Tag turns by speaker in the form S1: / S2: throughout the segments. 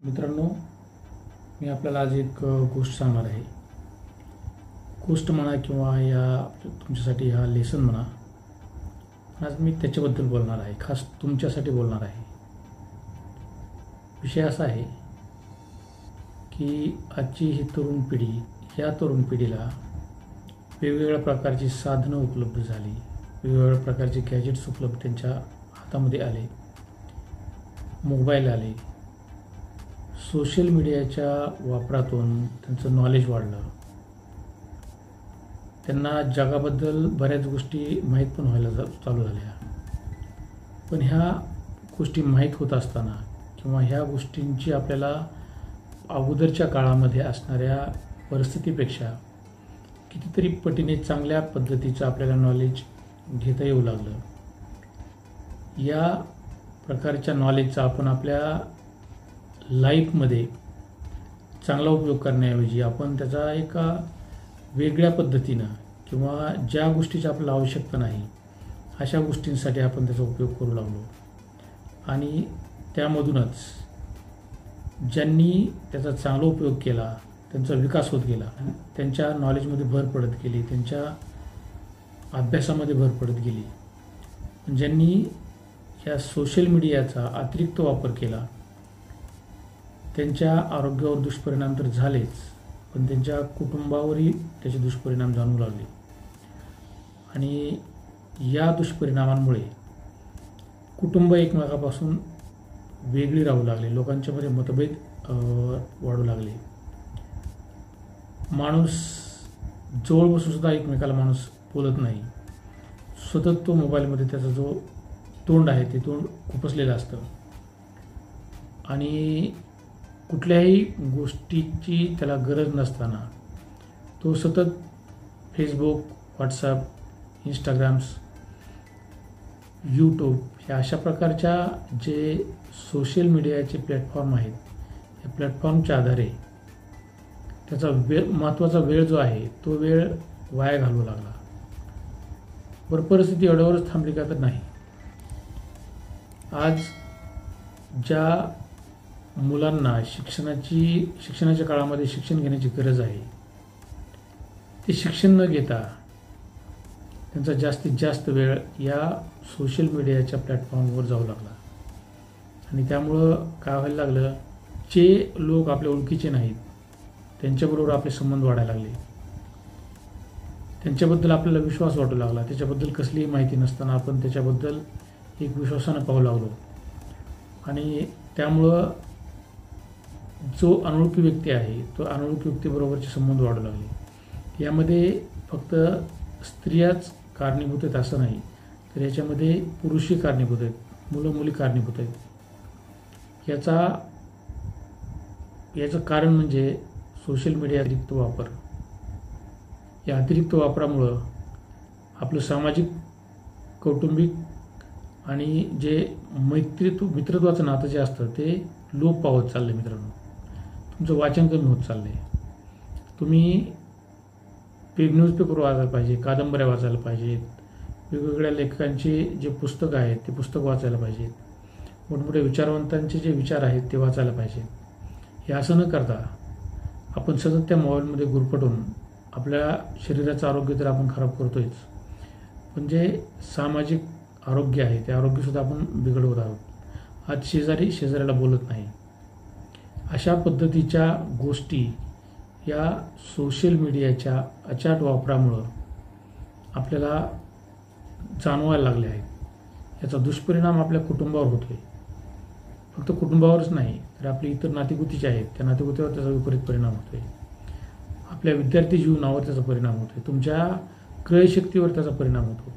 S1: मित्रांनो, मी आपल्याला आज एक गोष्ट सांगणार आहे. गोष्ट म्हणा किंवा या तुमच्यासाठी हा लेसन म्हणा. आज मी त्याच्याबद्दल बोलणार आहे, खास तुमच्यासाठी बोलणार आहे. विषय असा आहे की आजची ही तरुण पिढी, या तरुण पिढीला वेगवेगळ्या प्रकारची साधनं उपलब्ध झाली, वेगवेगळ्या प्रकारचे गॅजेट्स उपलब्ध त्यांच्या हातामध्ये आले, मोबाईल आले. सोशल मीडियाच्या वापरातून त्यांचं नॉलेज वाढलं. त्यांना जगाबद्दल बऱ्याच गोष्टी माहीत पण व्हायला चालू झाल्या. पण ह्या गोष्टी माहीत होत असताना किंवा ह्या गोष्टींची आपल्याला अगोदरच्या काळामध्ये असणाऱ्या परिस्थितीपेक्षा कितीतरी पटीने चांगल्या पद्धतीचं आपल्याला नॉलेज घेता येऊ लागलं. या प्रकारच्या नॉलेजचा आपण आपल्या लाईफमध्ये चांगला उपयोग करण्याऐवजी आपण त्याचा एका वेगळ्या पद्धतीनं किंवा ज्या गोष्टीची आपल्याला आवश्यकता नाही अशा गोष्टींसाठी आपण त्याचा उपयोग करू लागलो. आणि त्यामधूनच ज्यांनी त्याचा चांगला उपयोग केला त्यांचा विकास होत गेला, त्यांच्या नॉलेजमध्ये भर पडत गेली, त्यांच्या अभ्यासामध्ये भर पडत गेली. ज्यांनी या सोशल मीडियाचा अतिरिक्त वापर केला त्यांच्या आरोग्यावर दुष्परिणाम तर झालेच, पण त्यांच्या कुटुंबावरही त्याचे दुष्परिणाम जाणवू लागले. आणि या दुष्परिणामांमुळे कुटुंब एकमेकापासून वेगळी राहू लागले, लोकांच्यामध्ये मतभेद वाढू लागले. माणूस जवळ बसूनसुद्धा एकमेकाला माणूस बोलत नाही. सतत तो मोबाईलमध्ये त्याचा जो तोंड आहे ते तोंड खुपसलेलं असतं आणि कुठल्याही गोष्टीची त्याला गरज नसताना तो सतत फेसबुक, व्हॉट्सॲप, इंस्टाग्राम्स, यूट्यूब ह्या अशा प्रकारच्या जे सोशल मीडियाचे प्लॅटफॉर्म आहेत, या प्लॅटफॉर्मच्या आधारे त्याचा महत्त्वाचा वेळ जो आहे तो वेळ वाया घालवू लागला. बरं, परिस्थिती एवढ्यावरच थांबली का तर नाही. आज ज्या मुलांना शिक्षणाच्या काळामध्ये शिक्षण घेण्याची गरज आहे ते शिक्षण न घेता त्यांचा जास्तीत जास्त वेळ या सोशल मीडियाच्या प्लॅटफॉर्मवर जाऊ लागला. आणि त्यामुळं काय व्हायला लागलं, जे लोक आपल्या ओळखीचे नाहीत त्यांच्याबरोबर आपले संबंध वाढायला लागले, त्यांच्याबद्दल आपल्याला विश्वास वाटू लागला. त्याच्याबद्दल कसलीही माहिती नसताना आपण त्याच्याबद्दल एक विश्वासानं पाहू लागलो. आणि त्यामुळं जो अनोळखी व्यक्ती आहे तो अनोळखी व्यक्तीबरोबरचे संबंध वाढू लागले. यामध्ये फक्त स्त्रियाच कारणीभूत आहेत असं नाही, तर याच्यामध्ये पुरुषही कारणीभूत आहेत, मुलं मुली कारणीभूत आहेत. याचं कारण म्हणजे सोशल मीडिया अतिरिक्त वापर. या अतिरिक्त वापरामुळं आपलं सामाजिक, कौटुंबिक आणि जे मित्रत्वाचं नातं जे असतं ते लोप पावत चाललं. मित्रांनो, तुमचं वाचन कमी होत चाललं आहे. तुम्ही न्यूजपेपर वाचायला पाहिजे, कादंबऱ्या वाचायला पाहिजेत, वेगवेगळ्या लेखकांची जे पुस्तकं आहेत ते पुस्तक वाचायला पाहिजेत, मोठमोठ्या विचारवंतांचे जे विचार आहेत ते वाचायला पाहिजेत. हे असं न करता आपण सतत त्या मोबाईलमध्ये गुरफटून आपल्या शरीराचं आरोग्य तर आपण खराब करतोयच, पण जे सामाजिक आरोग्य आहे ते आरोग्यसुद्धा आपण बिघडवत आहोत. आज शेजाऱ्याला बोलत नाही. अशा पद्धतीच्या गोष्टी या सोशल मीडियाच्या अचाट वापरामुळं आपल्याला जाणवायला लागले आहेत. याचा दुष्परिणाम आपल्या कुटुंबावर होतो आहे. फक्त कुटुंबावरच नाही तर आपली इतर नातेगोतीचे आहेत त्या नातेगोतीवर त्याचा विपरीत परिणाम होतो आहे. आपल्या विद्यार्थी जीवनावर त्याचा परिणाम होतो आहे. तुमच्या क्रयशक्तीवर त्याचा परिणाम होतो.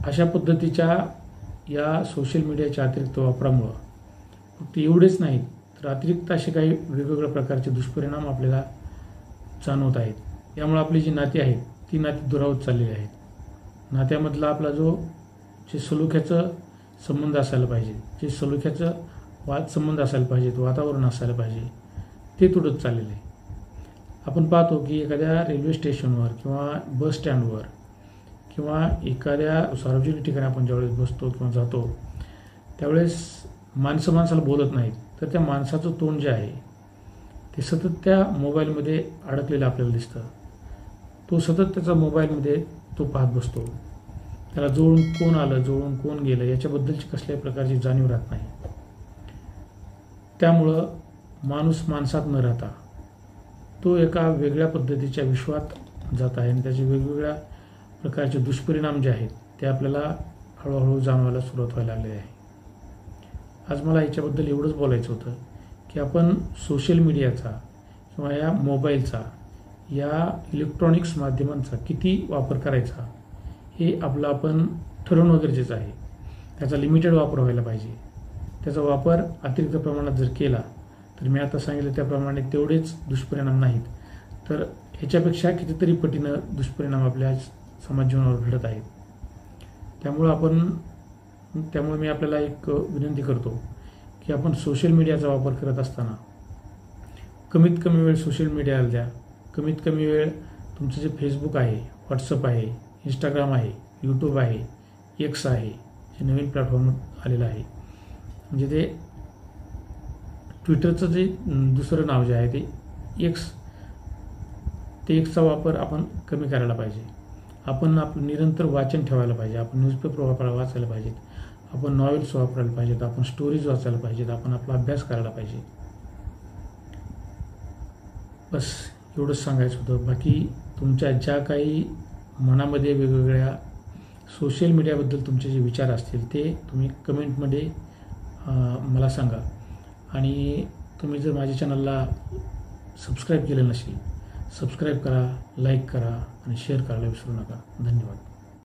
S1: अशा पद्धतीच्या या सोशल मीडियाच्या अतिरिक्त वापरामुळं फक्त एवढेच नाहीत तर अतिरिक्त असे काही वेगवेगळ्या प्रकारचे दुष्परिणाम आपल्याला जाणवत आहेत. यामुळे आपली जी नाती आहेत ती नाती दुरावत चाललेली आहेत. नात्यामधला आपला जे सलोख्याचं संबंध असायला पाहिजे, जे सलोख्याचं संबंध असायला पाहिजेत, वातावरण असायला पाहिजे, ते तुटत चाललेलं आहे. आपण पाहतो की एखाद्या रेल्वे स्टेशनवर किंवा बस स्टँडवर किंवा एखाद्या सार्वजनिक ठिकाणी आपण ज्यावेळेस बसतो किंवा जातो त्यावेळेस माणसं माणसाला बोलत नाहीत, तर त्या माणसाचं तोंड जे आहे ते सतत त्या मोबाईलमध्ये अडकलेलं आपल्याला दिसतं. तो सतत त्याचा मोबाईलमध्ये तो पाहत बसतो. त्याला जवळून कोण आलं, जवळून कोण गेलं याच्याबद्दलची कसल्याही प्रकारची जाणीव राहत नाही. त्यामुळं माणूस माणसात न राहता तो एका वेगळ्या पद्धतीच्या विश्वात जात आहे आणि त्याचे वेगवेगळ्या प्रकारचे दुष्परिणाम जे आहेत ते आपल्याला हळूहळू जाणवायला सुरुवात व्हायला लागली आहे. आज मला याच्याबद्दल एवढंच बोलायचं होतं की आपण सोशल मीडियाचा किंवा या मोबाईलचा, या इलेक्ट्रॉनिक्स माध्यमांचा किती वापर करायचा हे आपलं आपण ठरवणं गरजेचं आहे. त्याचा लिमिटेड वापर व्हायला पाहिजे. त्याचा वापर अतिरिक्त प्रमाणात जर केला तर मी आता सांगितलं त्याप्रमाणे तेवढेच दुष्परिणाम नाहीत, तर ह्याच्यापेक्षा कितीतरी पटीनं दुष्परिणाम आपल्या समाज जीवनावर घडत आहेत. त्यामुळे मी आपल्याला एक विनंती करतो की आपण सोशल मीडियाचा वापर करत असताना कमीत कमी वेळ सोशल मीडियाला द्या. कमीत कमी वेळ तुमचं जे फेसबुक आहे, व्हॉट्सअप आहे, इंस्टाग्राम आहे, यूट्यूब आहे, एक्स आहे, जे नवीन प्लॅटफॉर्म आलेलं आहे, म्हणजे ते ट्विटरचं जे दुसरं नाव जे आहे ते एक्सचा वापर आपण कमी करायला पाहिजे. आपण आपलं निरंतर वाचन ठेवायला पाहिजे. आपण न्यूजपेपर वाचायला पाहिजेत, आपण नॉवेल्स वापरायला पाहिजेत, आपण स्टोरीज वाचायला पाहिजेत, आपण आपला अभ्यास करायला पाहिजे. बस एवढंच सांगायचं होतं. बाकी तुमच्या ज्या काही मनामध्ये वेगवेगळ्या सोशल मीडियाबद्दल तुमचे जे विचार असतील ते तुम्ही कमेंटमध्ये मला सांगा. आणि तुम्ही जर माझ्या चॅनलला सबस्क्राईब केलं नसेल, सबस्क्राईब करा, लाईक करा आणि शेअर करायला विसरू नका. धन्यवाद.